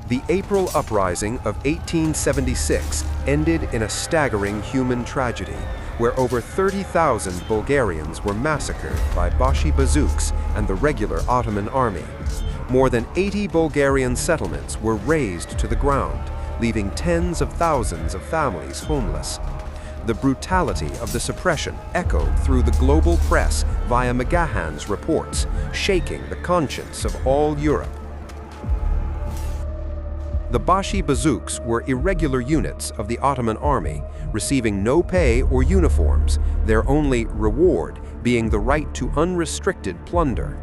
The April Uprising of 1876 ended in a staggering human tragedy, where over 30,000 Bulgarians were massacred by Bashi bazouks and the regular Ottoman army. More than 80 Bulgarian settlements were razed to the ground, leaving tens of thousands of families homeless. The brutality of the suppression echoed through the global press via MacGahan's reports, shaking the conscience of all Europe. The Bashi bazouks were irregular units of the Ottoman army, receiving no pay or uniforms, their only reward being the right to unrestricted plunder.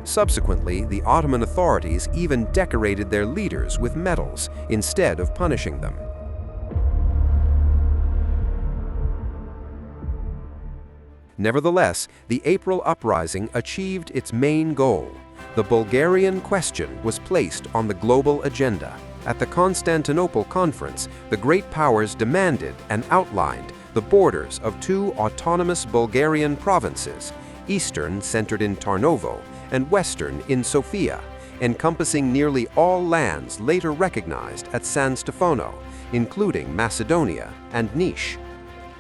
Subsequently, the Ottoman authorities even decorated their leaders with medals instead of punishing them. Nevertheless, the April Uprising achieved its main goal. The Bulgarian question was placed on the global agenda. At the Constantinople Conference, the great powers demanded and outlined the borders of two autonomous Bulgarian provinces, eastern centered in Tarnovo and western in Sofia, encompassing nearly all lands later recognized at San Stefano, including Macedonia and Niš.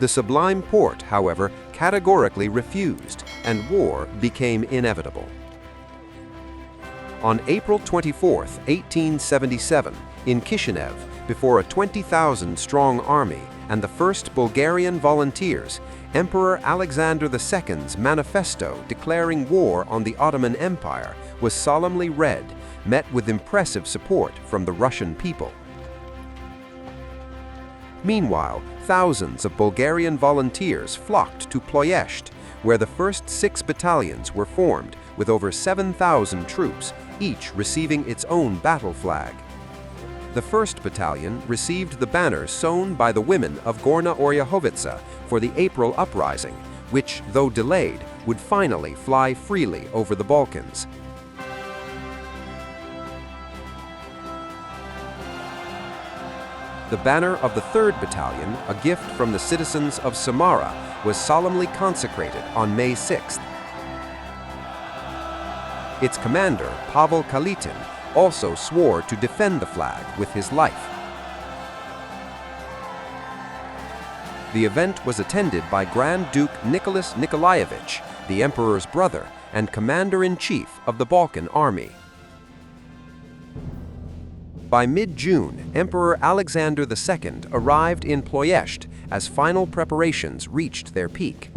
The Sublime Porte, however, categorically refused, and war became inevitable. On April 24, 1877, in Kishinev, before a 20,000-strong army and the first Bulgarian volunteers, Emperor Alexander II's manifesto declaring war on the Ottoman Empire was solemnly read, met with impressive support from the Russian people. Meanwhile, thousands of Bulgarian volunteers flocked to Ploiești, where the first 6 battalions were formed with over 7,000 troops, each receiving its own battle flag. The 1st Battalion received the banner sewn by the women of Gorna Oryahovitsa for the April Uprising, which, though delayed, would finally fly freely over the Balkans. The banner of the 3rd Battalion, a gift from the citizens of Samara, was solemnly consecrated on May 6th. Its commander, Pavel Kalitin, also swore to defend the flag with his life. The event was attended by Grand Duke Nicholas Nikolaevich, the emperor's brother and commander-in-chief of the Balkan Army. By mid-June, Emperor Alexander II arrived in Ploiești as final preparations reached their peak.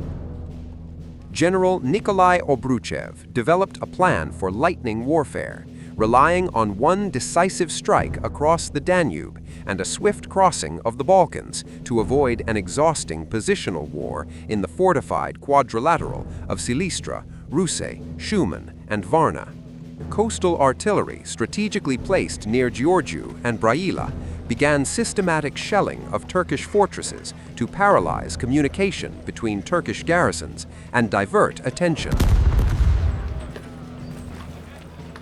General Nikolai Obruchev developed a plan for lightning warfare, relying on one decisive strike across the Danube and a swift crossing of the Balkans to avoid an exhausting positional war in the fortified quadrilateral of Silistra, Russe, Shumen, and Varna. Coastal artillery strategically placed near Giurgiu and Brăila began systematic shelling of Turkish fortresses to paralyze communication between Turkish garrisons and divert attention.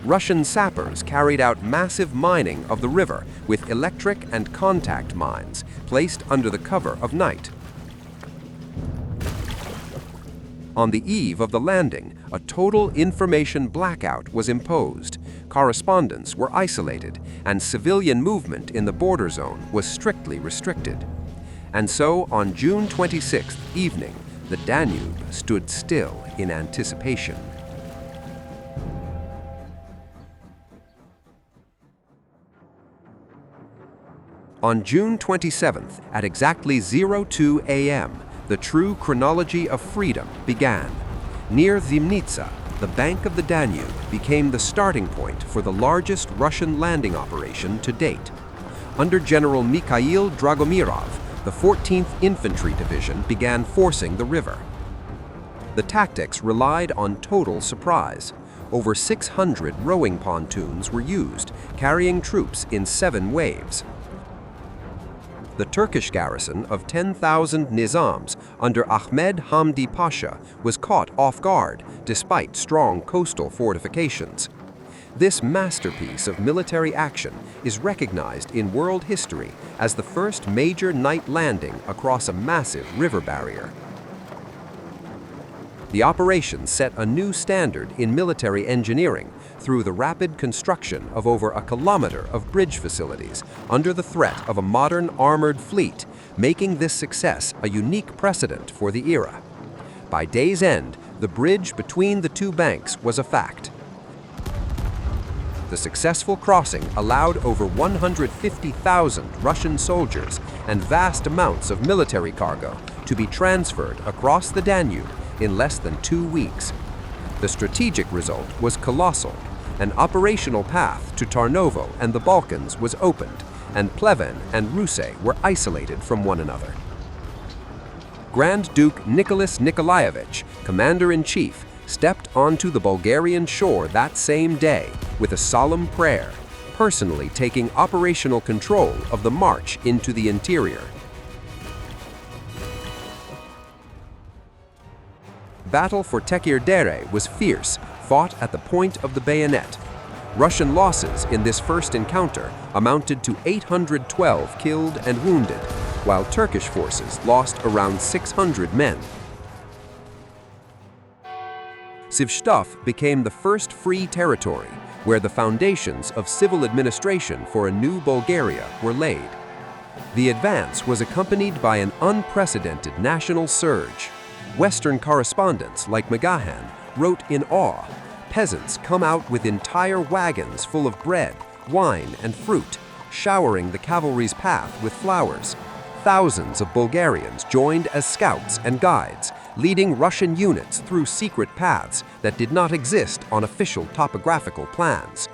Russian sappers carried out massive mining of the river with electric and contact mines placed under the cover of night. On the eve of the landing, a total information blackout was imposed, correspondents were isolated, and civilian movement in the border zone was strictly restricted. And so, on June 26th evening, the Danube stood still in anticipation. On June 27th, at exactly 02 a.m., the true chronology of freedom began. Near Zimnitsa, the bank of the Danube became the starting point for the largest Russian landing operation to date. Under General Mikhail Dragomirov, the 14th Infantry Division began forcing the river. The tactics relied on total surprise. Over 600 rowing pontoons were used, carrying troops in 7 waves. The Turkish garrison of 10,000 Nizams under Ahmed Hamdi Pasha was caught off guard despite strong coastal fortifications. This masterpiece of military action is recognized in world history as the first major night landing across a massive river barrier. The operation set a new standard in military engineering through the rapid construction of over a kilometer of bridge facilities under the threat of a modern armored fleet, making this success a unique precedent for the era. By day's end, the bridge between the two banks was a fact. The successful crossing allowed over 150,000 Russian soldiers and vast amounts of military cargo to be transferred across the Danube in less than 2 weeks. The strategic result was colossal. An operational path to Tarnovo and the Balkans was opened, and Plevin and Russe were isolated from one another. Grand Duke Nicholas Nikolaevich, commander-in-chief, stepped onto the Bulgarian shore that same day with a solemn prayer, personally taking operational control of the march into the interior. Battle for Tekirdere was fierce, fought at the point of the bayonet. Russian losses in this first encounter amounted to 812 killed and wounded, while Turkish forces lost around 600 men. Svishtov became the first free territory where the foundations of civil administration for a new Bulgaria were laid. The advance was accompanied by an unprecedented national surge. Western correspondents like MacGahan wrote in awe, "Peasants come out with entire wagons full of bread, wine, and fruit, showering the cavalry's path with flowers. Thousands of Bulgarians joined as scouts and guides, leading Russian units through secret paths that did not exist on official topographical plans."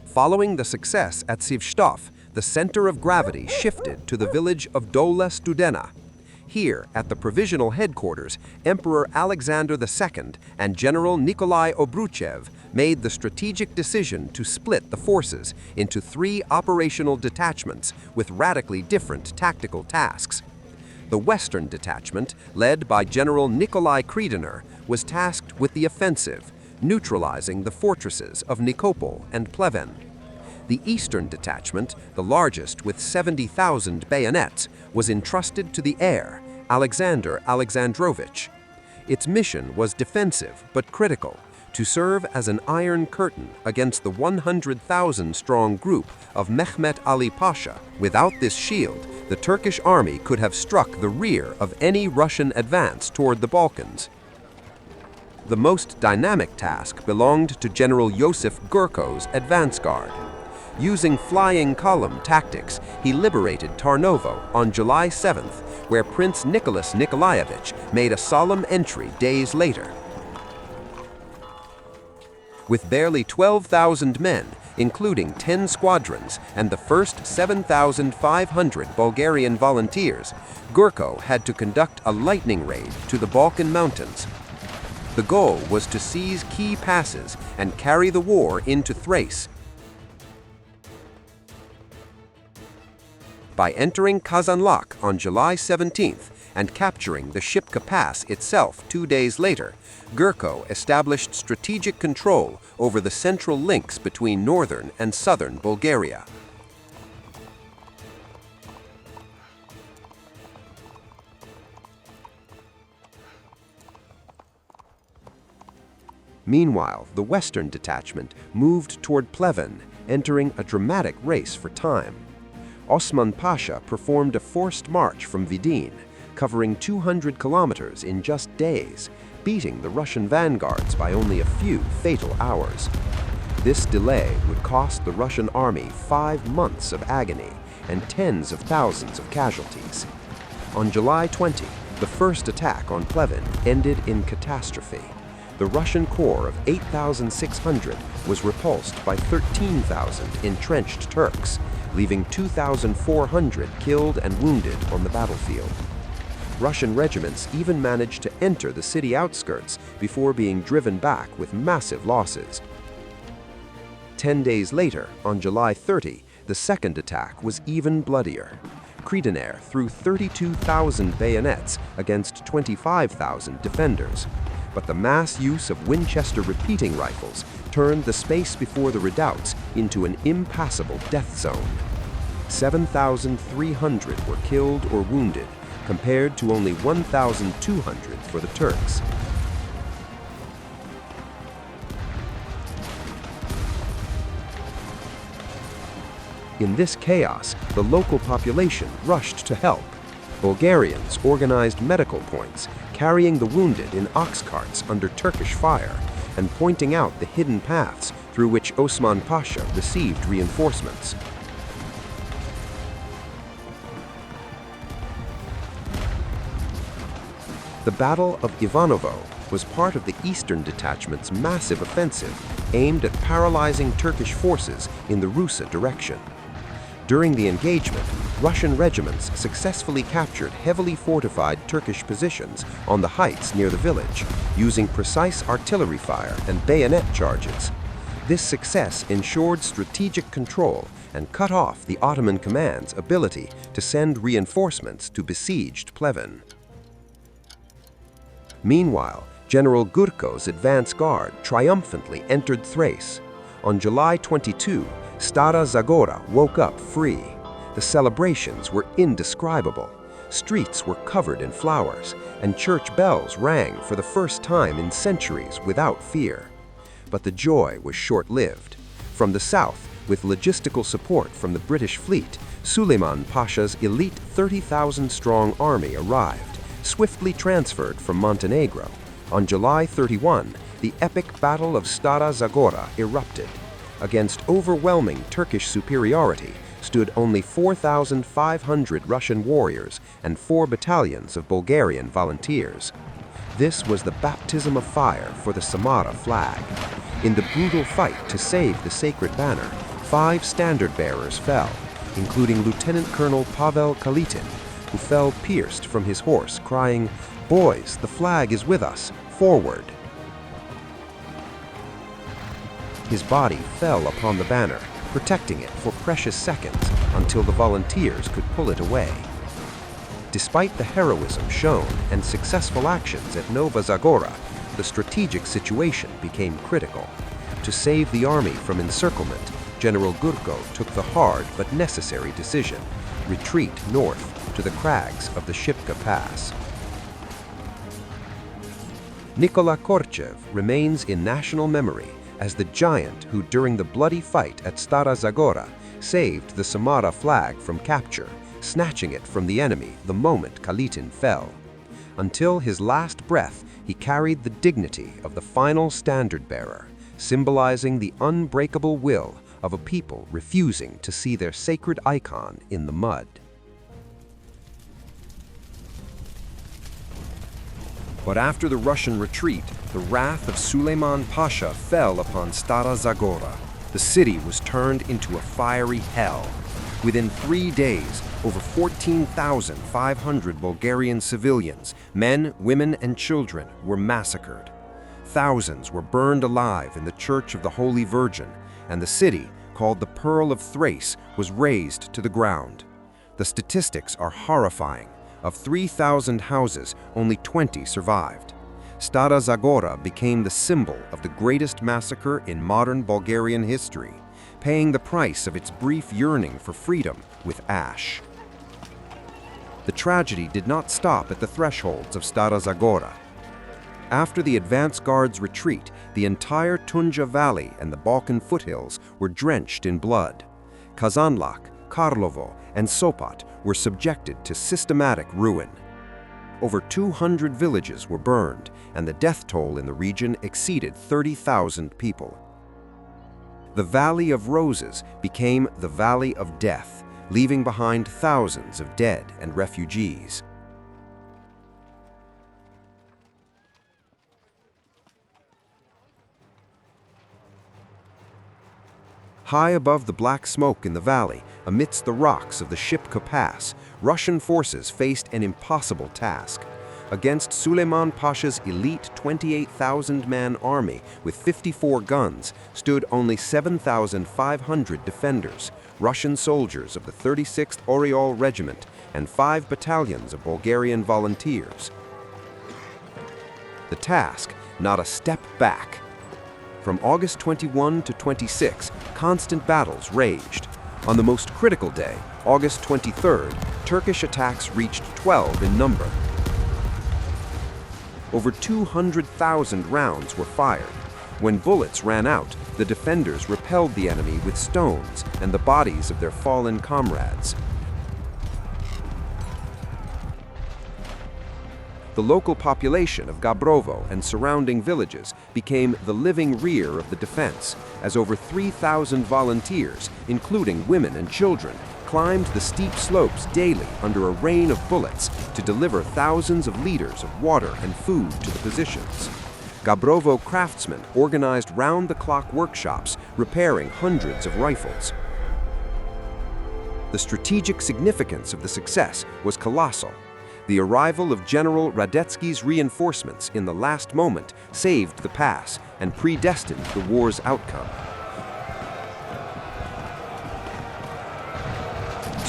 Following the success at Svishtov, the center of gravity shifted to the village of Dola Studena. Here, at the provisional headquarters, Emperor Alexander II and General Nikolai Obruchev made the strategic decision to split the forces into 3 operational detachments with radically different tactical tasks. The Western detachment, led by General Nikolai Kredener, was tasked with the offensive, neutralizing the fortresses of Nikopol and Plevin. The Eastern detachment, the largest with 70,000 bayonets, was entrusted to the heir, Alexander Alexandrovich. Its mission was defensive but critical, to serve as an iron curtain against the 100,000-strong group of Mehmet Ali Pasha. Without this shield, the Turkish army could have struck the rear of any Russian advance toward the Balkans. The most dynamic task belonged to General Josef Gurko's advance guard. Using flying column tactics, he liberated Tarnovo on July 7th, where Prince Nicholas Nikolaevich made a solemn entry days later. With barely 12,000 men, including 10 squadrons and the first 7,500 Bulgarian volunteers, Gurko had to conduct a lightning raid to the Balkan mountains. The goal was to seize key passes and carry the war into Thrace. By entering Kazanlak on July 17th and capturing the Shipka Pass itself 2 days later, Gurko established strategic control over the central links between northern and southern Bulgaria. Meanwhile, the Western detachment moved toward Plevin, entering a dramatic race for time. Osman Pasha performed a forced march from Vidin, covering 200 kilometers in just days, beating the Russian vanguards by only a few fatal hours. This delay would cost the Russian army 5 months of agony and tens of thousands of casualties. On July 20, the first attack on Plevin ended in catastrophe. The Russian corps of 8,600 was repulsed by 13,000 entrenched Turks, leaving 2,400 killed and wounded on the battlefield. Russian regiments even managed to enter the city outskirts before being driven back with massive losses. 10 days later, on July 30, the second attack was even bloodier. Kredener threw 32,000 bayonets against 25,000 defenders. But the mass use of Winchester repeating rifles turned the space before the redoubts into an impassable death zone. 7,300 were killed or wounded, compared to only 1,200 for the Turks. In this chaos, the local population rushed to help. Bulgarians organized medical points, carrying the wounded in ox carts under Turkish fire, and pointing out the hidden paths through which Osman Pasha received reinforcements. The Battle of Ivanovo was part of the Eastern Detachment's massive offensive aimed at paralyzing Turkish forces in the Rusa direction. During the engagement, Russian regiments successfully captured heavily fortified Turkish positions on the heights near the village, using precise artillery fire and bayonet charges. This success ensured strategic control and cut off the Ottoman command's ability to send reinforcements to besieged Pleven. Meanwhile, General Gurko's advance guard triumphantly entered Thrace. On July 22, Stara Zagora woke up free. The celebrations were indescribable. Streets were covered in flowers, and church bells rang for the first time in centuries without fear. But the joy was short-lived. From the south, with logistical support from the British fleet, Suleiman Pasha's elite 30,000-strong army arrived, swiftly transferred from Montenegro. On July 31, the epic Battle of Stara Zagora erupted. Against overwhelming Turkish superiority stood only 4,500 Russian warriors and 4 battalions of Bulgarian volunteers. This was the baptism of fire for the Samara Flag. In the brutal fight to save the sacred banner, 5 standard-bearers fell, including Lieutenant Colonel Pavel Kalitin, who fell pierced from his horse, crying, "Boys, the flag is with us, forward!" His body fell upon the banner, protecting it for precious seconds until the volunteers could pull it away. Despite the heroism shown and successful actions at Nova Zagora, the strategic situation became critical. To save the army from encirclement, General Gurko took the hard but necessary decision: retreat north to the crags of the Shipka Pass. Nikola Korchev remains in national memory as the giant who, during the bloody fight at Stara Zagora, saved the Samara Flag from capture, snatching it from the enemy the moment Kalitin fell. Until his last breath, he carried the dignity of the final standard-bearer, symbolizing the unbreakable will of a people refusing to see their sacred icon in the mud. But after the Russian retreat, the wrath of Suleiman Pasha fell upon Stara Zagora. The city was turned into a fiery hell. Within 3 days, over 14,500 Bulgarian civilians, men, women, and children, were massacred. Thousands were burned alive in the Church of the Holy Virgin, and the city, called the Pearl of Thrace, was razed to the ground. The statistics are horrifying. Of 3,000 houses, only 20 survived. Stara Zagora became the symbol of the greatest massacre in modern Bulgarian history, paying the price of its brief yearning for freedom with ash. The tragedy did not stop at the thresholds of Stara Zagora. After the advance guard's retreat, the entire Tunja Valley and the Balkan foothills were drenched in blood. Kazanlak, Karlovo, and Sopot were subjected to systematic ruin. Over 200 villages were burned, and the death toll in the region exceeded 30,000 people. The Valley of Roses became the Valley of Death, leaving behind thousands of dead and refugees. High above the black smoke in the valley, amidst the rocks of the Shipka Pass, Russian forces faced an impossible task. Against Suleiman Pasha's elite 28,000-man army with 54 guns stood only 7,500 defenders, Russian soldiers of the 36th Oryol Regiment, and 5 battalions of Bulgarian volunteers. The task, not a step back. From August 21 to 26, constant battles raged. On the most critical day, August 23rd, Turkish attacks reached 12 in number. Over 200,000 rounds were fired. When bullets ran out, the defenders repelled the enemy with stones and the bodies of their fallen comrades. The local population of Gabrovo and surrounding villages became the living rear of the defense, as over 3,000 volunteers, including women and children, climbed the steep slopes daily under a rain of bullets to deliver thousands of liters of water and food to the positions. Gabrovo craftsmen organized round-the-clock workshops, repairing hundreds of rifles. The strategic significance of the success was colossal. The arrival of General Radetzky's reinforcements in the last moment saved the pass and predestined the war's outcome.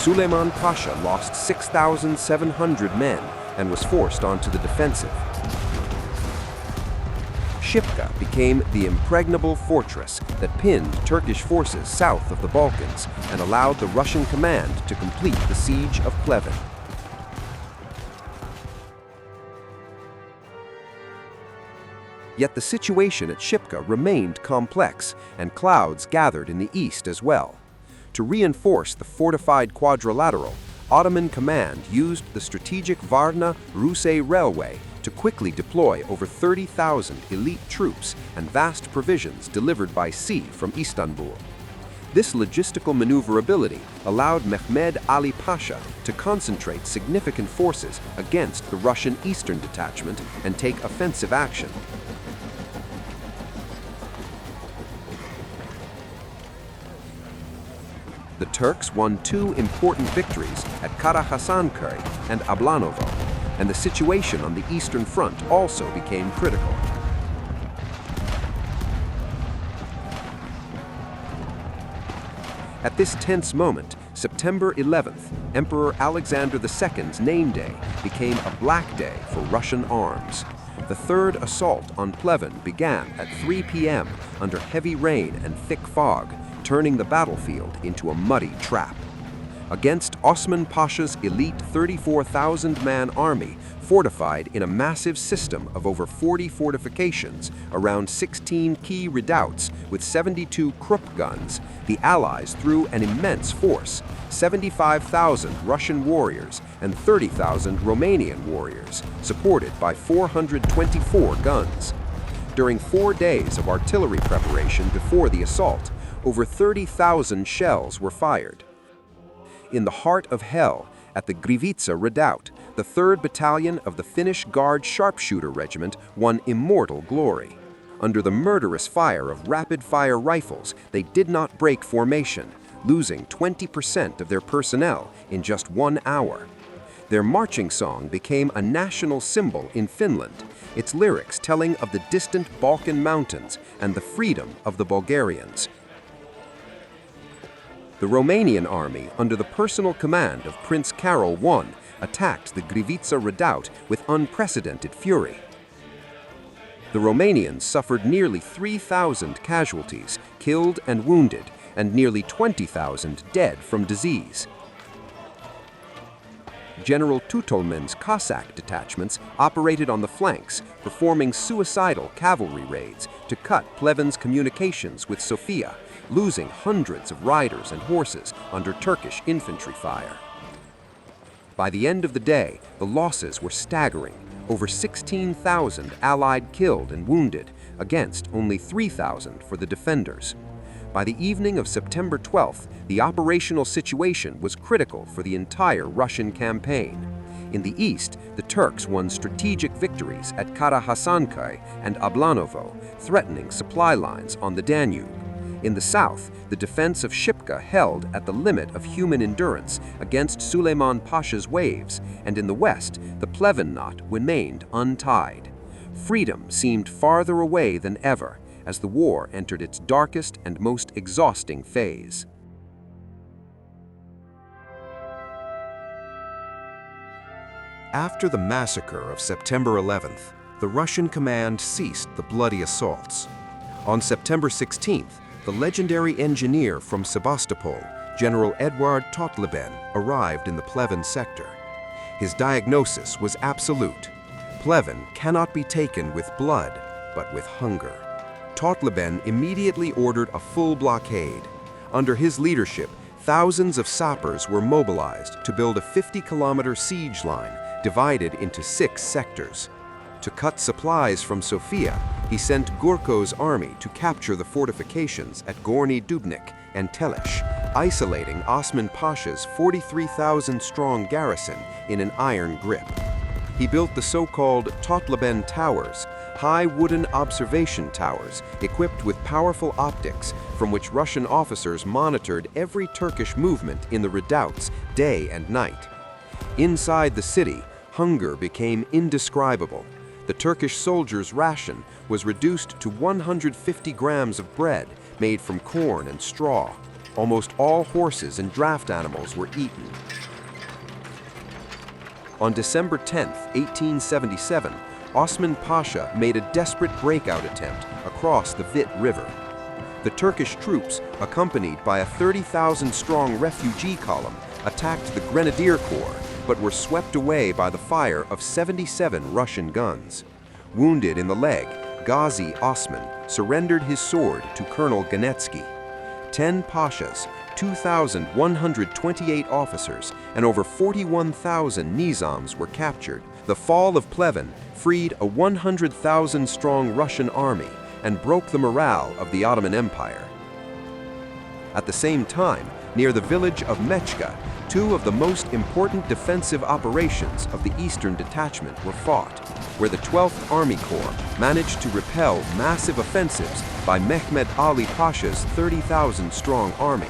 Süleyman Pasha lost 6,700 men and was forced onto the defensive. Shipka became the impregnable fortress that pinned Turkish forces south of the Balkans and allowed the Russian command to complete the siege of Pleven. Yet the situation at Shipka remained complex, and clouds gathered in the east as well. To reinforce the fortified quadrilateral, Ottoman command used the strategic Varna-Russe railway to quickly deploy over 30,000 elite troops and vast provisions delivered by sea from Istanbul. This logistical maneuverability allowed Mehmed Ali Pasha to concentrate significant forces against the Russian Eastern Detachment and take offensive action. The Turks won two important victories at Kara-Hasanköy and Ablanovo, and the situation on the Eastern Front also became critical. At this tense moment, September 11th, Emperor Alexander II's name day became a black day for Russian arms. The third assault on Pleven began at 3 p.m. under heavy rain and thick fog, turning the battlefield into a muddy trap. Against Osman Pasha's elite 34,000-man army, fortified in a massive system of over 40 fortifications around 16 key redoubts with 72 Krupp guns, the Allies threw an immense force, 75,000 Russian warriors and 30,000 Romanian warriors, supported by 424 guns. During 4 days of artillery preparation before the assault, over 30,000 shells were fired. In the heart of hell, at the Grivica redoubt, the 3rd Battalion of the Finnish Guard Sharpshooter Regiment won immortal glory. Under the murderous fire of rapid-fire rifles, they did not break formation, losing 20% of their personnel in just 1 hour. Their marching song became a national symbol in Finland, its lyrics telling of the distant Balkan mountains and the freedom of the Bulgarians. The Romanian army, under the personal command of Prince Carol I, attacked the Grivica redoubt with unprecedented fury. The Romanians suffered nearly 3,000 casualties, killed and wounded, and nearly 20,000 dead from disease. General Tutolmen's Cossack detachments operated on the flanks, performing suicidal cavalry raids to cut Pleven's communications with Sofia, losing hundreds of riders and horses under Turkish infantry fire. By the end of the day, the losses were staggering, over 16,000 Allied killed and wounded, against only 3,000 for the defenders. By the evening of September 12th, the operational situation was critical for the entire Russian campaign. In the east, the Turks won strategic victories at Kara-Hasanköy and Ablanovo, threatening supply lines on the Danube. In the south, the defense of Shipka held at the limit of human endurance against Süleyman Pasha's waves, and in the west, the Pleven knot remained untied. Freedom seemed farther away than ever as the war entered its darkest and most exhausting phase. After the massacre of September 11th, the Russian command ceased the bloody assaults. On September 16th, the legendary engineer from Sebastopol, General Eduard Totleben arrived in the Pleven sector. His diagnosis was absolute. Pleven cannot be taken with blood, but with hunger. Totleben immediately ordered a full blockade. Under his leadership, thousands of sappers were mobilized to build a 50-kilometer siege line divided into 6 sectors. To cut supplies from Sofia, he sent Gurko's army to capture the fortifications at Gornji Dubnik and Telesh, isolating Osman Pasha's 43,000-strong garrison in an iron grip. He built the so-called Totleben Towers, high wooden observation towers equipped with powerful optics from which Russian officers monitored every Turkish movement in the redoubts day and night. Inside the city, hunger became indescribable. The Turkish soldiers' ration was reduced to 150 grams of bread made from corn and straw. Almost all horses and draft animals were eaten. On December 10, 1877, Osman Pasha made a desperate breakout attempt across the Vit River. The Turkish troops, accompanied by a 30,000-strong refugee column, attacked the Grenadier Corps, but were swept away by the fire of 77 Russian guns. Wounded in the leg, Ghazi Osman surrendered his sword to Colonel Ganetsky. 10 pashas, 2,128 officers, and over 41,000 nizams were captured. The fall of Pleven freed a 100,000-strong Russian army and broke the morale of the Ottoman Empire. At the same time, near the village of Mechka, 2 of the most important defensive operations of the Eastern Detachment were fought, where the 12th Army Corps managed to repel massive offensives by Mehmed Ali Pasha's 30,000-strong army.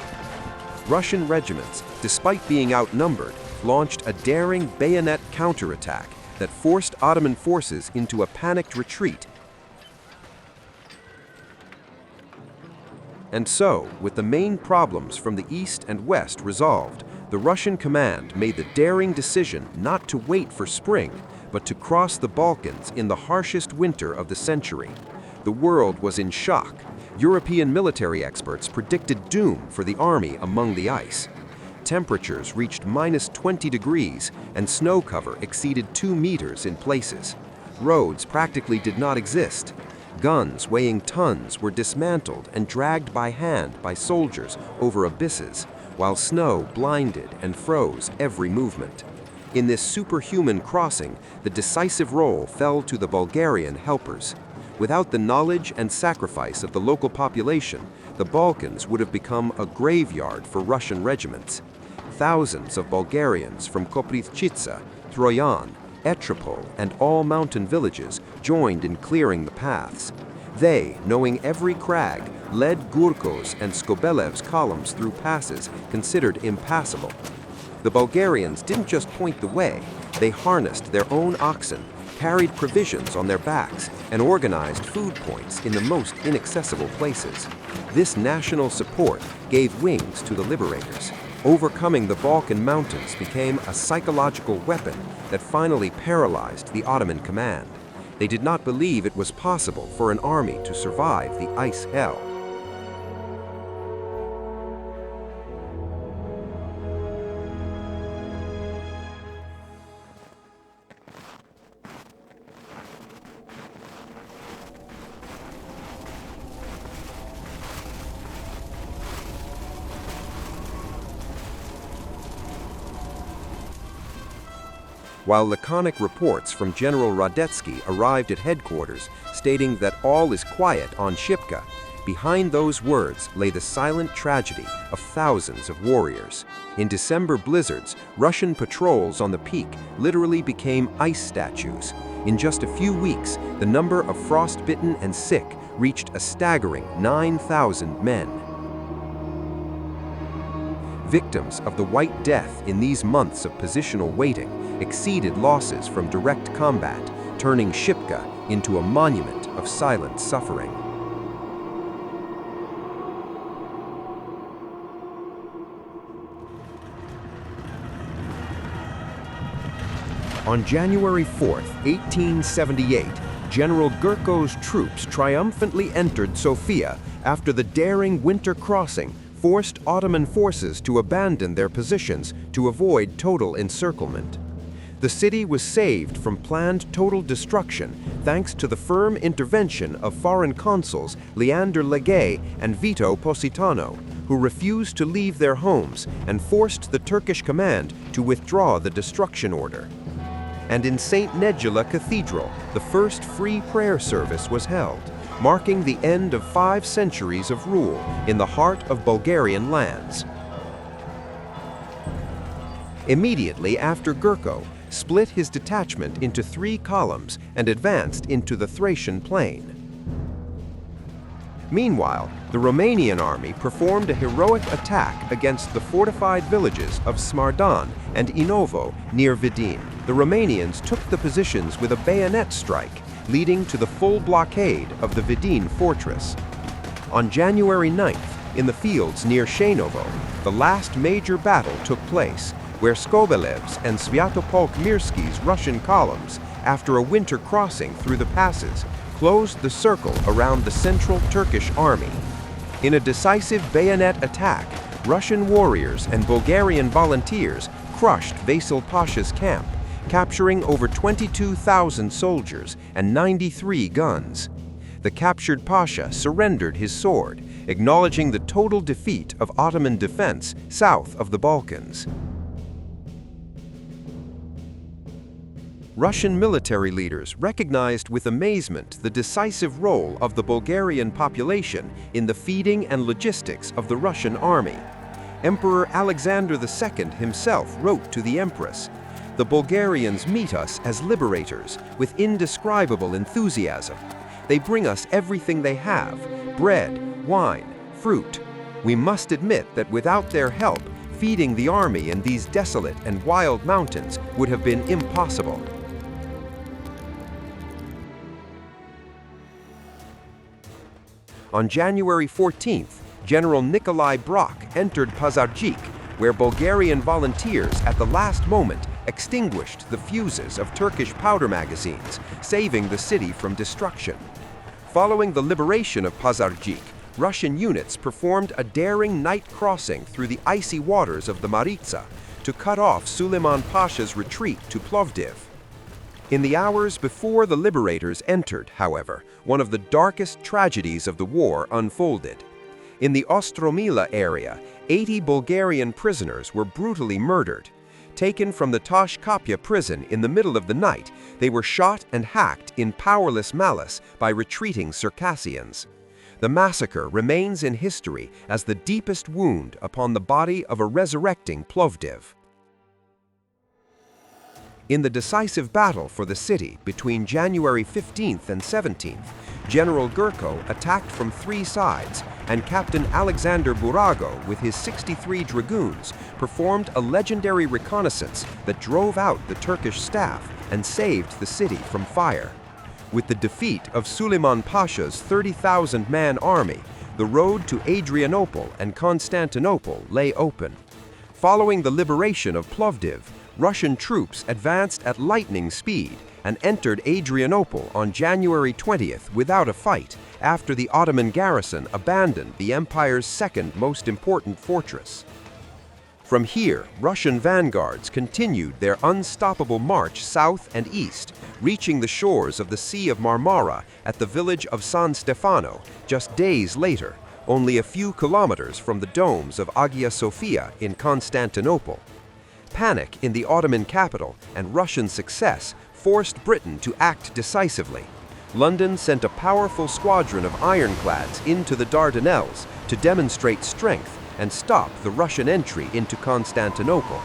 Russian regiments, despite being outnumbered, launched a daring bayonet counterattack that forced Ottoman forces into a panicked retreat. And so, with the main problems from the east and west resolved, the Russian command made the daring decision not to wait for spring, but to cross the Balkans in the harshest winter of the century. The world was in shock. European military experts predicted doom for the army among the ice. Temperatures reached -20 degrees, and snow cover exceeded 2 meters in places. Roads practically did not exist. Guns weighing tons were dismantled and dragged by hand by soldiers over abysses, while snow blinded and froze every movement. In this superhuman crossing, the decisive role fell to the Bulgarian helpers. Without the knowledge and sacrifice of the local population, the Balkans would have become a graveyard for Russian regiments. Thousands of Bulgarians from Koprivchitsa, Troyan, Etropol, and all mountain villages joined in clearing the paths. They, knowing every crag, led Gurko's and Skobelev's columns through passes considered impassable. The Bulgarians didn't just point the way, they harnessed their own oxen, carried provisions on their backs, and organized food points in the most inaccessible places. This national support gave wings to the liberators. Overcoming the Balkan mountains became a psychological weapon that finally paralyzed the Ottoman command. They did not believe it was possible for an army to survive the ice hell. While laconic reports from General Radetzky arrived at headquarters stating that all is quiet on Shipka, behind those words lay the silent tragedy of thousands of warriors. In December blizzards, Russian patrols on the peak literally became ice statues. In just a few weeks, the number of frostbitten and sick reached a staggering 9,000 men. Victims of the White Death in these months of positional waiting exceeded losses from direct combat, turning Shipka into a monument of silent suffering. On January 4, 1878, General Gurko's troops triumphantly entered Sofia after the daring winter crossing forced Ottoman forces to abandon their positions to avoid total encirclement. The city was saved from planned total destruction thanks to the firm intervention of foreign consuls Leander Legay and Vito Positano, who refused to leave their homes and forced the Turkish command to withdraw the destruction order. And in St. Negula Cathedral, the first free prayer service was held, marking the end of 5 centuries of rule in the heart of Bulgarian lands. Immediately after Gurko split his detachment into 3 columns and advanced into the Thracian plain. Meanwhile, the Romanian army performed a heroic attack against the fortified villages of Smardan and Inovo near Vidin. The Romanians took the positions with a bayonet strike, leading to the full blockade of the Vidin fortress. On January 9th, in the fields near Shanovo, the last major battle took place, where Skobelev's and Sviatopolk-Mirski's Russian columns, after a winter crossing through the passes, closed the circle around the central Turkish army. In a decisive bayonet attack, Russian warriors and Bulgarian volunteers crushed Vasil Pasha's camp, capturing over 22,000 soldiers and 93 guns. The captured Pasha surrendered his sword, acknowledging the total defeat of Ottoman defense south of the Balkans. Russian military leaders recognized with amazement the decisive role of the Bulgarian population in the feeding and logistics of the Russian army. Emperor Alexander II himself wrote to the Empress, "The Bulgarians meet us as liberators with indescribable enthusiasm. They bring us everything they have, bread, wine, fruit. We must admit that without their help, feeding the army in these desolate and wild mountains would have been impossible." On January 14th, General Nikolai Brock entered Pazarjik, where Bulgarian volunteers at the last moment extinguished the fuses of Turkish powder magazines, saving the city from destruction. Following the liberation of Pazarjik, Russian units performed a daring night crossing through the icy waters of the Maritsa to cut off Suleiman Pasha's retreat to Plovdiv. In the hours before the liberators entered, however, one of the darkest tragedies of the war unfolded. In the Ostromila area, 80 Bulgarian prisoners were brutally murdered. Taken from the Toshkapia prison in the middle of the night, they were shot and hacked in powerless malice by retreating Circassians. The massacre remains in history as the deepest wound upon the body of a resurrecting Plovdiv. In the decisive battle for the city between January 15th and 17th, General Gurko attacked from 3 sides, and Captain Alexander Burago, with his 63 dragoons, performed a legendary reconnaissance that drove out the Turkish staff and saved the city from fire. With the defeat of Suleiman Pasha's 30,000-man army, the road to Adrianople and Constantinople lay open. Following the liberation of Plovdiv, Russian troops advanced at lightning speed and entered Adrianople on January 20th without a fight after the Ottoman garrison abandoned the empire's second most important fortress. From here, Russian vanguards continued their unstoppable march south and east, reaching the shores of the Sea of Marmara at the village of San Stefano just days later, only a few kilometers from the domes of Hagia Sophia in Constantinople. Panic in the Ottoman capital and Russian success forced Britain to act decisively. London sent a powerful squadron of ironclads into the Dardanelles to demonstrate strength and stop the Russian entry into Constantinople.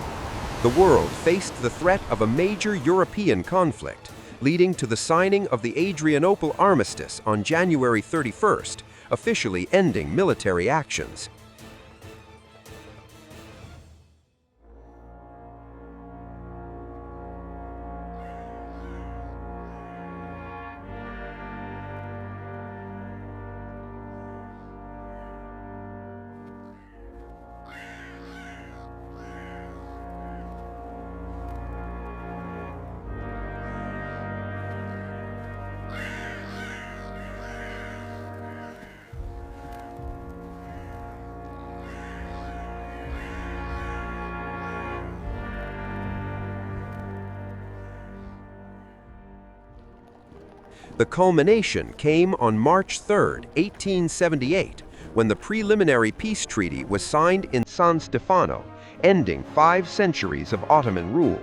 The world faced the threat of a major European conflict, leading to the signing of the Adrianople Armistice on January 31st, officially ending military actions. The culmination came on March 3, 1878, when the preliminary peace treaty was signed in San Stefano, ending 5 centuries of Ottoman rule.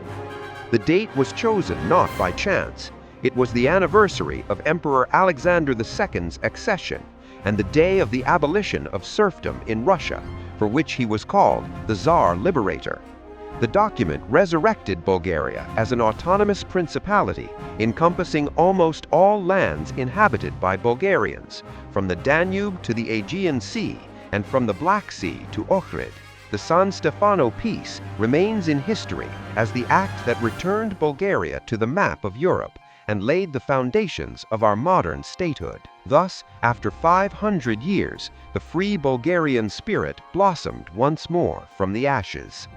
The date was chosen not by chance. It was the anniversary of Emperor Alexander II's accession and the day of the abolition of serfdom in Russia, for which he was called the Tsar Liberator. The document resurrected Bulgaria as an autonomous principality encompassing almost all lands inhabited by Bulgarians, from the Danube to the Aegean Sea and from the Black Sea to Ohrid. The San Stefano Peace remains in history as the act that returned Bulgaria to the map of Europe and laid the foundations of our modern statehood. Thus, after 500 years, the free Bulgarian spirit blossomed once more from the ashes.